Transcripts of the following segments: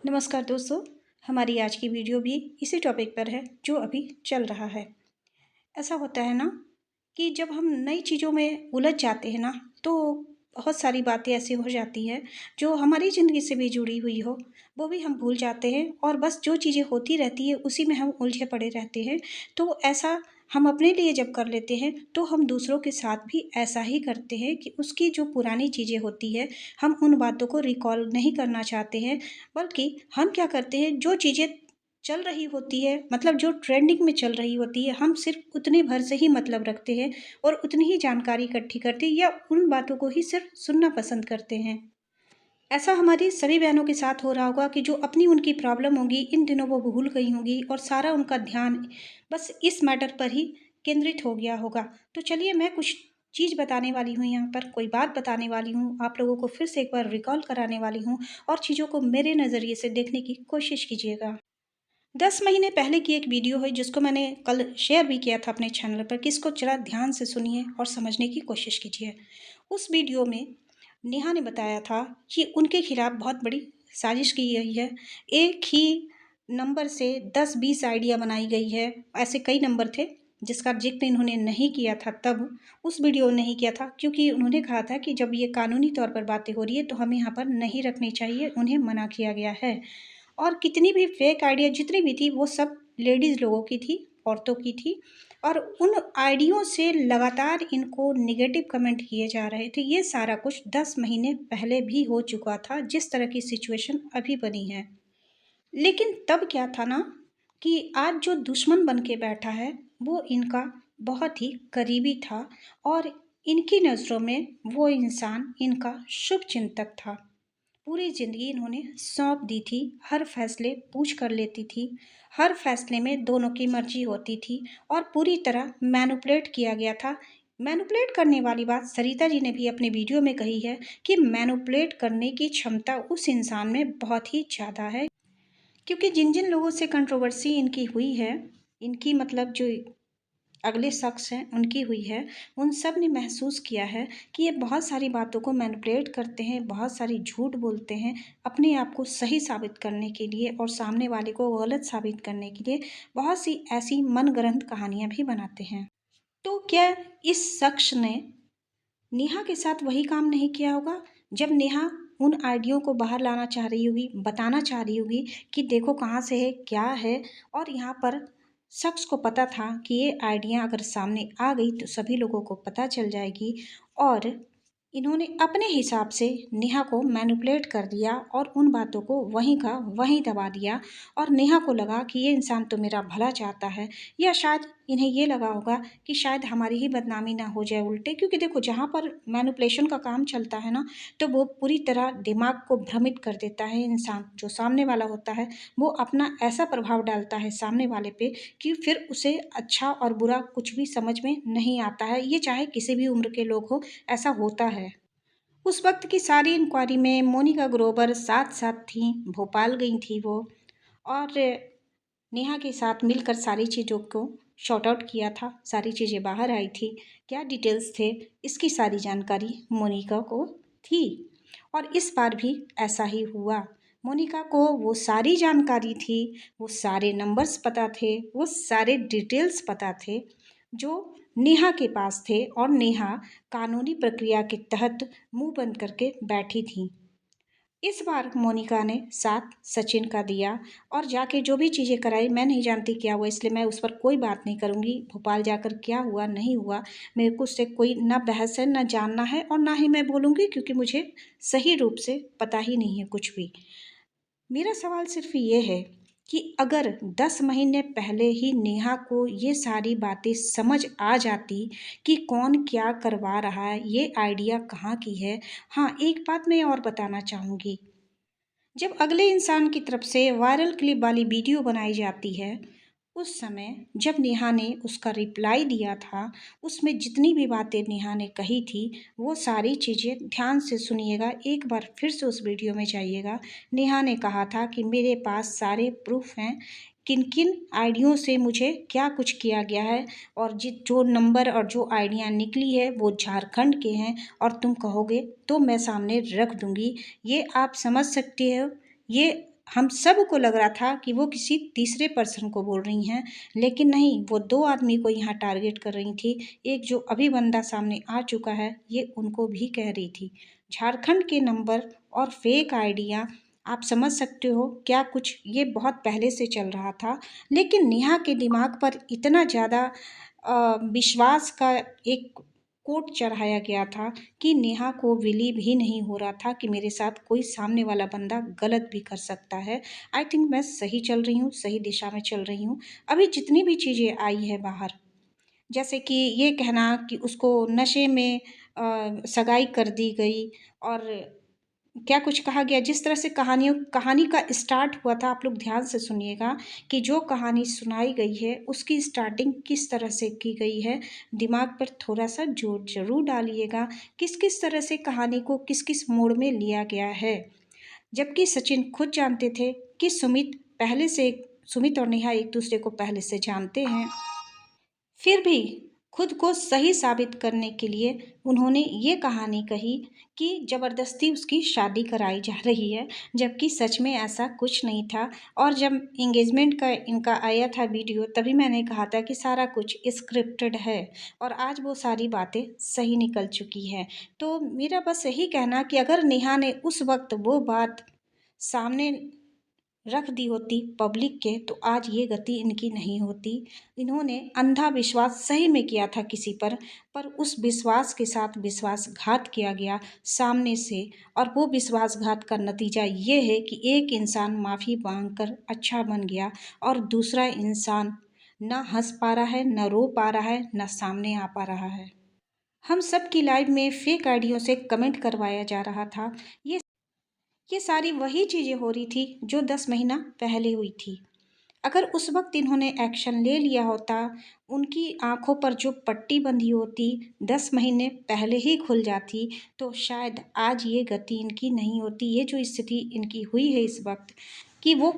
नमस्कार दोस्तों। हमारी आज की वीडियो भी इसी टॉपिक पर है जो अभी चल रहा है। ऐसा होता है ना कि जब हम नई चीज़ों में उलझ जाते हैं ना, तो बहुत सारी बातें ऐसी हो जाती हैं जो हमारी ज़िंदगी से भी जुड़ी हुई हो, वो भी हम भूल जाते हैं और बस जो चीज़ें होती रहती है उसी में हम उलझे पड़े रहते हैं। तो ऐसा हम अपने लिए जब कर लेते हैं तो हम दूसरों के साथ भी ऐसा ही करते हैं कि उसकी जो पुरानी चीज़ें होती है, हम उन बातों को रिकॉल नहीं करना चाहते हैं, बल्कि हम क्या करते हैं, जो चीज़ें चल रही होती है, मतलब जो ट्रेंडिंग में चल रही होती है, हम सिर्फ़ उतने भर से ही मतलब रखते हैं और उतनी ही जानकारी इकट्ठी करते हैं या उन बातों को ही सिर्फ़ सुनना पसंद करते हैं। ऐसा हमारी सभी बहनों के साथ हो रहा होगा कि जो अपनी उनकी प्रॉब्लम होगी, इन दिनों वो भूल गई होंगी और सारा उनका ध्यान बस इस मैटर पर ही केंद्रित हो गया होगा। तो चलिए, मैं कुछ चीज़ बताने वाली हूँ यहाँ पर, कोई बात बताने वाली हूँ, आप लोगों को फिर से एक बार रिकॉल कराने वाली हूँ और चीज़ों को मेरे नज़रिए से देखने की कोशिश कीजिएगा। 10 महीने पहले की एक वीडियो है जिसको मैंने कल शेयर भी किया था अपने चैनल पर कि इसको ज़रा ध्यान से सुनिए और समझने की कोशिश कीजिए। उस वीडियो में नेहा ने बताया था कि उनके खिलाफ बहुत बड़ी साजिश की गई है। एक ही नंबर से 10-20 आइडिया बनाई गई है। ऐसे कई नंबर थे जिसका ज़िक्र इन्होंने नहीं किया था, तब उस वीडियो में नहीं किया था क्योंकि उन्होंने कहा था कि जब ये कानूनी तौर पर बातें हो रही है तो हमें यहाँ पर नहीं रखनी चाहिए, उन्हें मना किया गया है। और कितनी भी फेक आइडिया जितनी भी थी वो सब लेडीज़ लोगों की थी, औरतों की थी और उन आइडियों से लगातार इनको नेगेटिव कमेंट किए जा रहे थे। ये सारा कुछ 10 महीने पहले भी हो चुका था, जिस तरह की सिचुएशन अभी बनी है। लेकिन तब क्या था ना कि आज जो दुश्मन बन के बैठा है, वो इनका बहुत ही करीबी था और इनकी नज़रों में वो इंसान इनका शुभचिंतक था। पूरी ज़िंदगी इन्होंने सौंप दी थी, हर फैसले पूछ कर लेती थी, हर फैसले में दोनों की मर्जी होती थी और पूरी तरह मैनिपुलेट किया गया था। मैनिपुलेट करने वाली बात सरिता जी ने भी अपने वीडियो में कही है कि मैनिपुलेट करने की क्षमता उस इंसान में बहुत ही ज़्यादा है, क्योंकि जिन जिन लोगों से कंट्रोवर्सी इनकी हुई है, इनकी मतलब जो अगले शख्स हैं उनकी हुई है, उन सब ने महसूस किया है कि ये बहुत सारी बातों को मैनिपुलेट करते हैं, बहुत सारी झूठ बोलते हैं अपने आप को सही साबित करने के लिए और सामने वाले को गलत साबित करने के लिए बहुत सी ऐसी मनगढ़ंत कहानियाँ भी बनाते हैं। तो क्या इस शख्स ने नेहा के साथ वही काम नहीं किया होगा? जब नेहा उन आइडियो को बाहर लाना चाह रही होगी, बताना चाह रही होगी कि देखो कहाँ से है, क्या है, और यहाँ पर शख्स को पता था कि ये आइडिया अगर सामने आ गई तो सभी लोगों को पता चल जाएगी और इन्होंने अपने हिसाब से नेहा को मैनिपुलेट कर दिया और उन बातों को वहीं का वहीं दबा दिया और नेहा को लगा कि ये इंसान तो मेरा भला चाहता है, या शायद इन्हें ये लगा होगा कि शायद हमारी ही बदनामी ना हो जाए उल्टे, क्योंकि देखो जहाँ पर मैनिपुलेशन का काम चलता है ना, तो वो पूरी तरह दिमाग को भ्रमित कर देता है इंसान जो सामने वाला होता है। वो अपना ऐसा प्रभाव डालता है सामने वाले पे कि फिर उसे अच्छा और बुरा कुछ भी समझ में नहीं आता है, ये चाहे किसी भी उम्र के लोग हो, ऐसा होता है। उस वक्त की सारी इंक्वायरी में मोनिका ग्रोवर साथ साथ थी, भोपाल गई थी वो, और नेहा के साथ मिलकर सारी चीज़ों को शॉर्ट आउट किया था, सारी चीज़ें बाहर आई थी, क्या डिटेल्स थे इसकी सारी जानकारी मोनिका को थी और इस बार भी ऐसा ही हुआ। मोनिका को वो सारी जानकारी थी, वो सारे नंबर्स पता थे, वो सारे डिटेल्स पता थे जो नेहा के पास थे और नेहा कानूनी प्रक्रिया के तहत मुंह बंद करके बैठी थी। इस बार मोनिका ने साथ सचिन का दिया और जाके जो भी चीज़ें कराई, मैं नहीं जानती क्या हुआ, इसलिए मैं उस पर कोई बात नहीं करूँगी। भोपाल जाकर क्या हुआ नहीं हुआ, मेरे को उससे कोई ना बहस है, ना जानना है और ना ही मैं बोलूँगी, क्योंकि मुझे सही रूप से पता ही नहीं है कुछ भी। मेरा सवाल सिर्फ ये है कि अगर 10 महीने पहले ही नेहा को ये सारी बातें समझ आ जाती कि कौन क्या करवा रहा है, ये आइडिया कहाँ की है। हाँ, एक बात मैं और बताना चाहूँगी, जब अगले इंसान की तरफ से वायरल क्लिप वाली वीडियो बनाई जाती है, उस समय जब नेहा ने उसका रिप्लाई दिया था, उसमें जितनी भी बातें नेहा ने कही थी, वो सारी चीज़ें ध्यान से सुनिएगा, एक बार फिर से उस वीडियो में जाइएगा। नेहा ने कहा था कि मेरे पास सारे प्रूफ हैं, किन किन आइडियों से मुझे क्या कुछ किया गया है और जो नंबर और जो आइडिया निकली है वो झारखंड के हैं और तुम कहोगे तो मैं सामने रख दूंगी। ये आप समझ सकते हो, ये हम सब को लग रहा था कि वो किसी तीसरे पर्सन को बोल रही हैं, लेकिन नहीं, वो 2 आदमी को यहाँ टारगेट कर रही थी। एक जो अभी बंदा सामने आ चुका है, ये उनको भी कह रही थी। झारखंड के नंबर और फेक आइडिया, आप समझ सकते हो क्या कुछ ये बहुत पहले से चल रहा था, लेकिन नेहा के दिमाग पर इतना ज़्यादा विश्वास का एक कोट चढ़ाया गया था कि नेहा को बिलीव ही नहीं हो रहा था कि मेरे साथ कोई सामने वाला बंदा गलत भी कर सकता है। आई थिंक मैं सही चल रही हूँ, सही दिशा में चल रही हूँ। अभी जितनी भी चीज़ें आई है बाहर, जैसे कि ये कहना कि उसको नशे में सगाई कर दी गई, और क्या कुछ कहा गया, जिस तरह से कहानी का स्टार्ट हुआ था, आप लोग ध्यान से सुनिएगा कि जो कहानी सुनाई गई है उसकी स्टार्टिंग किस तरह से की गई है। दिमाग पर थोड़ा सा जोर जरूर डालिएगा, किस किस तरह से कहानी को किस किस मोड़ में लिया गया है। जबकि सचिन खुद जानते थे कि सुमित और नेहा एक दूसरे को पहले से जानते हैं, फिर भी खुद को सही साबित करने के लिए उन्होंने ये कहानी कही कि ज़बरदस्ती उसकी शादी कराई जा रही है, जबकि सच में ऐसा कुछ नहीं था। और जब एंगेजमेंट का इनका आया था वीडियो, तभी मैंने कहा था कि सारा कुछ स्क्रिप्टेड है, और आज वो सारी बातें सही निकल चुकी है। तो मेरा बस यही कहना कि अगर नेहा ने उस वक्त वो बात सामने रख दी होती पब्लिक के, तो आज ये गति इनकी नहीं होती। इन्होंने अंधा विश्वास सही में किया था किसी पर उस विश्वास के साथ विश्वासघात किया गया सामने से, और वो विश्वासघात का नतीजा ये है कि एक इंसान माफ़ी मांगकर अच्छा बन गया और दूसरा इंसान ना हंस पा रहा है, ना रो पा रहा है, ना सामने आ पा रहा है। हम सब की लाइव में फेक आइडियों से कमेंट करवाया जा रहा था। ये सारी वही चीज़ें हो रही थी जो 10 महीना पहले हुई थी। अगर उस वक्त इन्होंने एक्शन ले लिया होता, उनकी आंखों पर जो पट्टी बंधी होती 10 महीने पहले ही खुल जाती, तो शायद आज ये गति इनकी नहीं होती। ये जो स्थिति इनकी हुई है इस वक्त, कि वो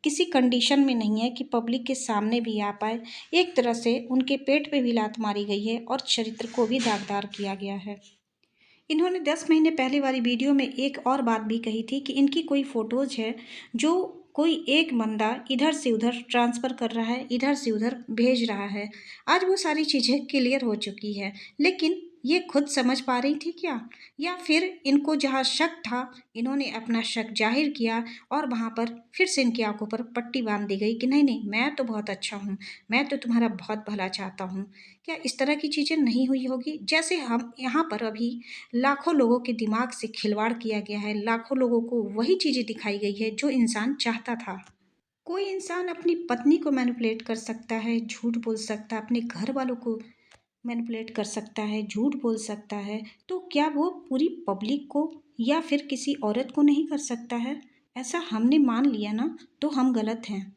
किसी कंडीशन में नहीं है कि पब्लिक के सामने भी आ पाए। एक तरह से उनके पेट पे भी लात मारी गई है और चरित्र को भी दागदार किया गया है। इन्होंने 10 महीने पहले वाली वीडियो में एक और बात भी कही थी कि इनकी कोई फ़ोटोज़ है जो कोई एक बंदा इधर से उधर ट्रांसफ़र कर रहा है, इधर से उधर भेज रहा है। आज वो सारी चीज़ें क्लियर हो चुकी है, लेकिन ये खुद समझ पा रही थी क्या? या फिर इनको जहाँ शक था, इन्होंने अपना शक ज़ाहिर किया और वहाँ पर फिर से इनकी आँखों पर पट्टी बाँध दी गई कि नहीं, नहीं, मैं तो बहुत अच्छा हूँ, मैं तो तुम्हारा बहुत भला चाहता हूँ। क्या इस तरह की चीज़ें नहीं हुई होगी? जैसे हम यहाँ पर अभी लाखों लोगों के दिमाग से खिलवाड़ किया गया है, लाखों लोगों को वही चीज़ें दिखाई गई है जो इंसान चाहता था। कोई इंसान अपनी पत्नी को मैनिपुलेट कर सकता है, झूठ बोल सकता है, अपने घर वालों को मैनिपुलेट कर सकता है, झूठ बोल सकता है, तो क्या वो पूरी पब्लिक को या फिर किसी औरत को नहीं कर सकता है? ऐसा हमने मान लिया ना, तो हम गलत हैं।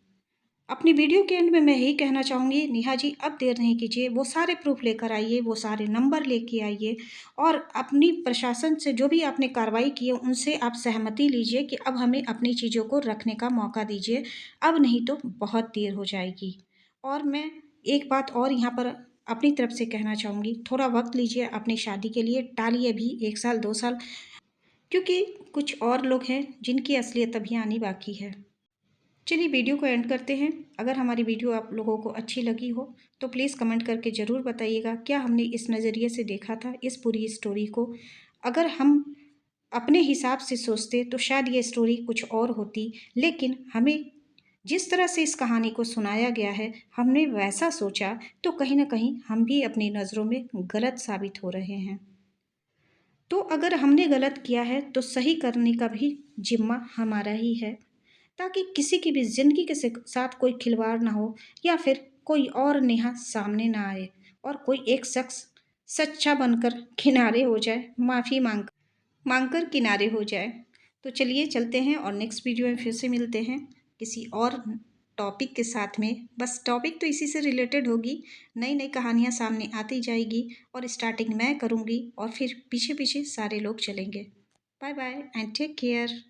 अपनी वीडियो के एंड में मैं यही कहना चाहूँगी, नेहा जी अब देर नहीं कीजिए, वो सारे प्रूफ लेकर आइए, वो सारे नंबर लेके आइए, और अपनी प्रशासन से जो भी आपने कार्रवाई की है उनसे आप सहमति लीजिए कि अब हमें अपनी चीज़ों को रखने का मौका दीजिए, अब नहीं तो बहुत देर हो जाएगी। और मैं एक बात और यहाँ पर अपनी तरफ से कहना चाहूँगी, थोड़ा वक्त लीजिए अपनी शादी के लिए, टालिए अभी 1 साल 2 साल, क्योंकि कुछ और लोग हैं जिनकी असलियत अभी आनी बाकी है। चलिए वीडियो को एंड करते हैं। अगर हमारी वीडियो आप लोगों को अच्छी लगी हो तो प्लीज़ कमेंट करके ज़रूर बताइएगा, क्या हमने इस नज़रिए से देखा था इस पूरी स्टोरी को। अगर हम अपने हिसाब से सोचते तो शायद ये स्टोरी कुछ और होती, लेकिन हमें जिस तरह से इस कहानी को सुनाया गया है, हमने वैसा सोचा, तो कहीं ना कहीं हम भी अपनी नज़रों में गलत साबित हो रहे हैं। तो अगर हमने गलत किया है तो सही करने का भी जिम्मा हमारा ही है, ताकि किसी की भी ज़िंदगी के साथ कोई खिलवाड़ ना हो, या फिर कोई और नेहा सामने ना आए और कोई एक शख्स सच्चा बनकर किनारे हो जाए, माफ़ी मांगकर किनारे हो जाए। तो चलिए चलते हैं और नेक्स्ट वीडियो में फिर से मिलते हैं किसी और टॉपिक के साथ में। बस टॉपिक तो इसी से रिलेटेड होगी, नई नई कहानियाँ सामने आती जाएगी, और स्टार्टिंग मैं करूँगी और फिर पीछे पीछे सारे लोग चलेंगे। Bye bye and take care.